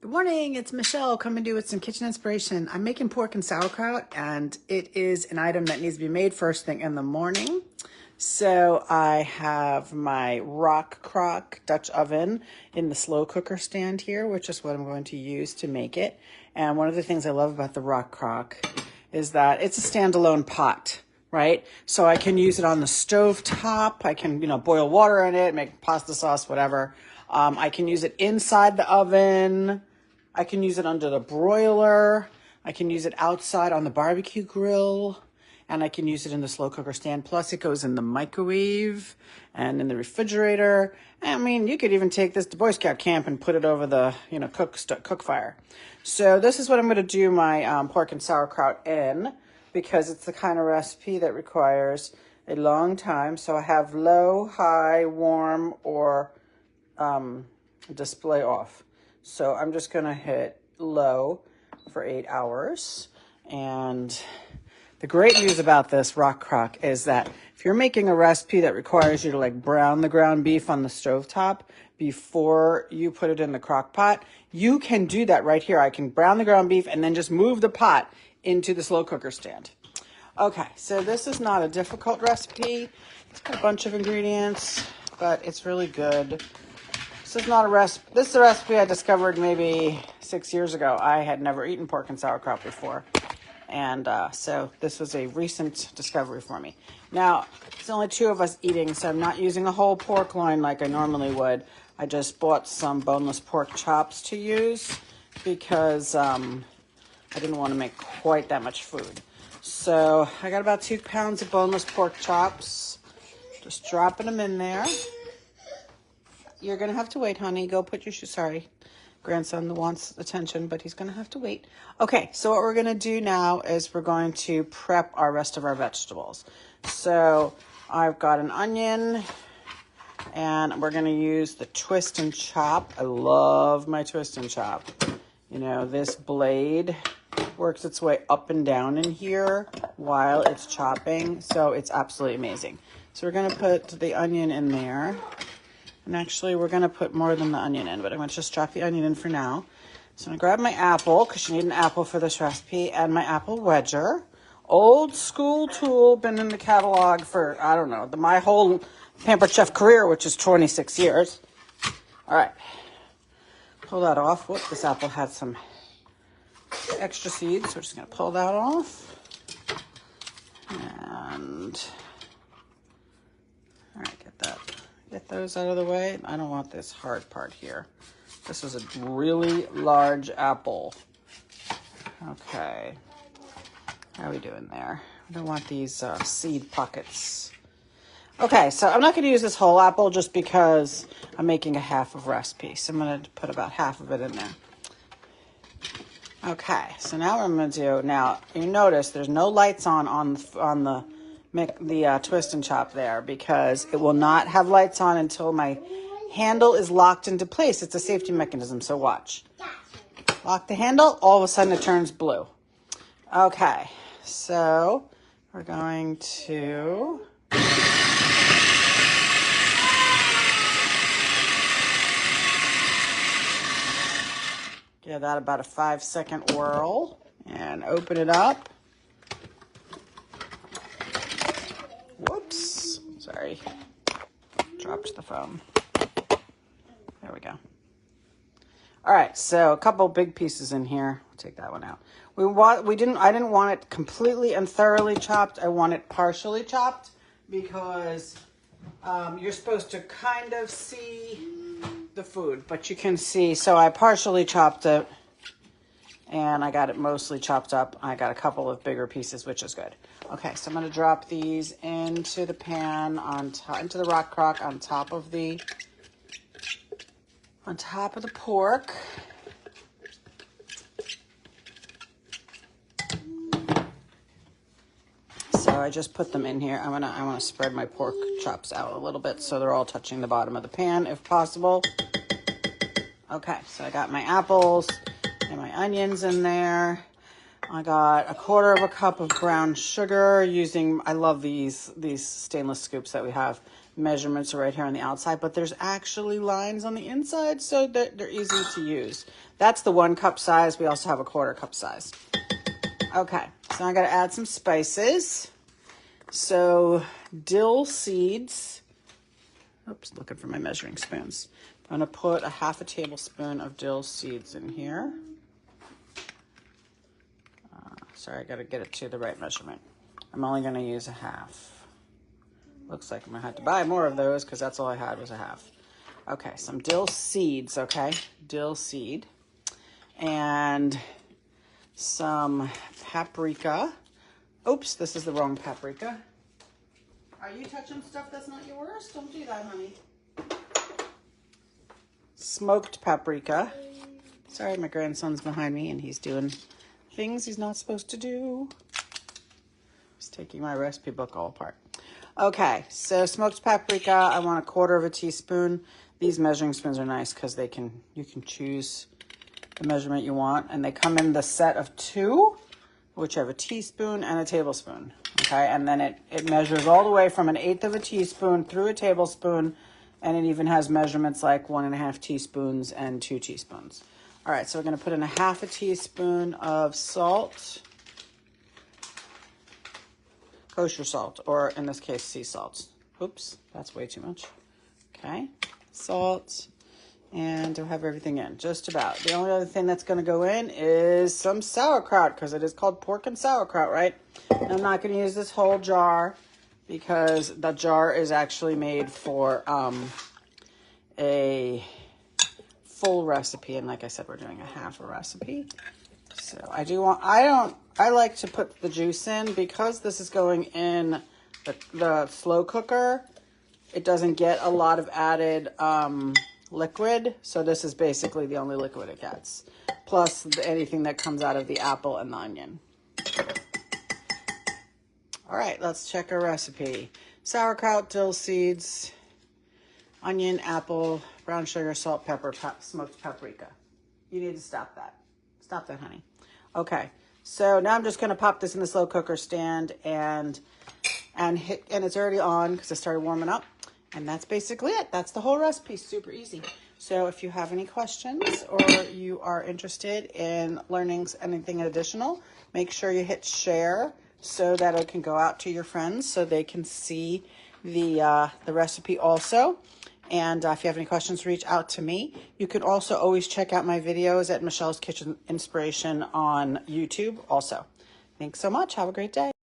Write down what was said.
Good morning, it's Michelle coming to you with some kitchen inspiration. I'm making pork and sauerkraut, and it is an item that needs to be made first thing in the morning. So I have my Rockcrock Dutch oven in the slow cooker stand here, which is what I'm going to use to make it. And one of the things I love about the Rockcrock is that it's a standalone pot, right? So I can use it on the stove top. I can, boil water in it, make pasta sauce, whatever. I can use it inside the oven. I can use it under the broiler. I can use it outside on the barbecue grill. And I can use it in the slow cooker stand. Plus, it goes in the microwave and in the refrigerator. I mean, you could even take this to Boy Scout camp and put it over the, cook fire. So this is what I'm going to do my pork and sauerkraut in, because it's the kind of recipe that requires a long time. So I have low, high, warm, or display off. So I'm just going to hit low for 8 hours. And the great news about this Rockcrock is that if you're making a recipe that requires you to brown the ground beef on the stovetop before you put it in the crock pot, you can do that right here. I can brown the ground beef and then just move the pot into the slow cooker stand. Okay, so this is not a difficult recipe. It's got a bunch of ingredients, but it's really good. This is not a recipe. This is a recipe I discovered maybe 6 years ago. I had never eaten pork and sauerkraut before. And so this was a recent discovery for me. Now, it's only 2 of us eating, so I'm not using a whole pork loin like I normally would. I just bought some boneless pork chops to use because I didn't want to make quite that much food. So I got about 2 pounds of boneless pork chops. Just dropping them in there. You're going to have to wait, honey. Go put your shoes. Sorry. Grandson wants attention, but he's going to have to wait. Okay, so what we're going to do now is we're going to prep our rest of our vegetables. So I've got an onion, and we're going to use the twist and chop. I love my twist and chop. This blade works its way up and down in here while it's chopping, so it's absolutely amazing. So we're going to put the onion in there. And actually, we're going to put more than the onion in, but I'm going to just drop the onion in for now. So I'm going to grab my apple, because you need an apple for this recipe, and my apple wedger. Old school tool, been in the catalog for, I don't know, my whole Pampered Chef career, which is 26 years. All right. Pull that off. Whoop, this apple had some extra seeds, so we're just going to pull that off. And, all right, get those out of the way. I don't want this hard part here. This is a really large apple. Okay. How are we doing there? I don't want these seed pockets. Okay, so I'm not going to use this whole apple just because I'm making a half of recipe. So I'm going to put about half of it in there. Okay, so now what I'm going to do, now you notice there's no lights on the twist and chop there, because it will not have lights on until my handle is locked into place. It's a safety mechanism, so watch. Lock the handle, all of a sudden it turns blue. Okay, so we're going to give that about a 5-second whirl and open it up. Whoops, sorry, dropped the phone. There we go. All right, so a couple big pieces in here. We'll take that one out. I didn't want it completely and thoroughly chopped. I want it partially chopped because you're supposed to kind of see the food, but you can see. So I partially chopped it, and I got it mostly chopped up. I got a couple of bigger pieces, which is good. Okay, so I'm going to drop these into the pan into the Rockcrock on top of the pork. So I just put them in here. I want to spread my pork chops out a little bit so they're all touching the bottom of the pan if possible. Okay, so I got my apples and my onions in there. I got 1/4 cup of brown sugar I love these stainless scoops that we have measurements are right here on the outside, but there's actually lines on the inside, so that they're easy to use. That's the 1 cup size. We also have a 1/4 cup size. Okay, so I got to add some spices. So dill seeds. Oops, looking for my measuring spoons. I'm going to put a 1/2 tablespoon of dill seeds in here. Sorry, I got to get it to the right measurement. I'm only going to use a 1/2. Looks like I'm going to have to buy more of those because that's all I had was a 1/2. Okay, some dill seeds, okay? Dill seed. And some paprika. Oops, this is the wrong paprika. Are you touching stuff that's not yours? Don't do that, honey. Smoked paprika. Sorry, my grandson's behind me and he's doing things he's not supposed to do. He's taking my recipe book all apart. Okay, so smoked paprika, I want 1/4 teaspoon. These measuring spoons are nice because you can choose the measurement you want, and they come in the set of 2, which have a teaspoon and a tablespoon. Okay, and then it measures all the way from 1/8 teaspoon through a tablespoon, and it even has measurements like 1.5 teaspoons and 2 teaspoons. All right, so we're going to put in a 1/2 teaspoon of salt, kosher salt, or in this case, sea salt. Oops, that's way too much. Okay, salt. And to have everything in, just about. The only other thing that's going to go in is some sauerkraut, because it is called pork and sauerkraut, right? And I'm not going to use this whole jar because the jar is actually made for a full recipe. And like I said, we're doing a 1/2 recipe. So I like to put the juice in because this is going in the slow cooker. It doesn't get a lot of added liquid, so this is basically the only liquid it gets, plus anything that comes out of the apple and the onion. All right, let's check our recipe. Sauerkraut, dill seeds, onion, apple, brown sugar, salt, pepper, smoked paprika. You need to stop that. Stop that, honey. Okay, so now I'm just going to pop this in the slow cooker stand and it's already on because it started warming up. And that's basically it. That's the whole recipe. Super easy. So if you have any questions or you are interested in learning anything additional, make sure you hit share so that it can go out to your friends so they can see the recipe also. And if you have any questions, reach out to me. You can also always check out my videos at Michelle's Kitchen Inspiration on YouTube also. Thanks so much. Have a great day.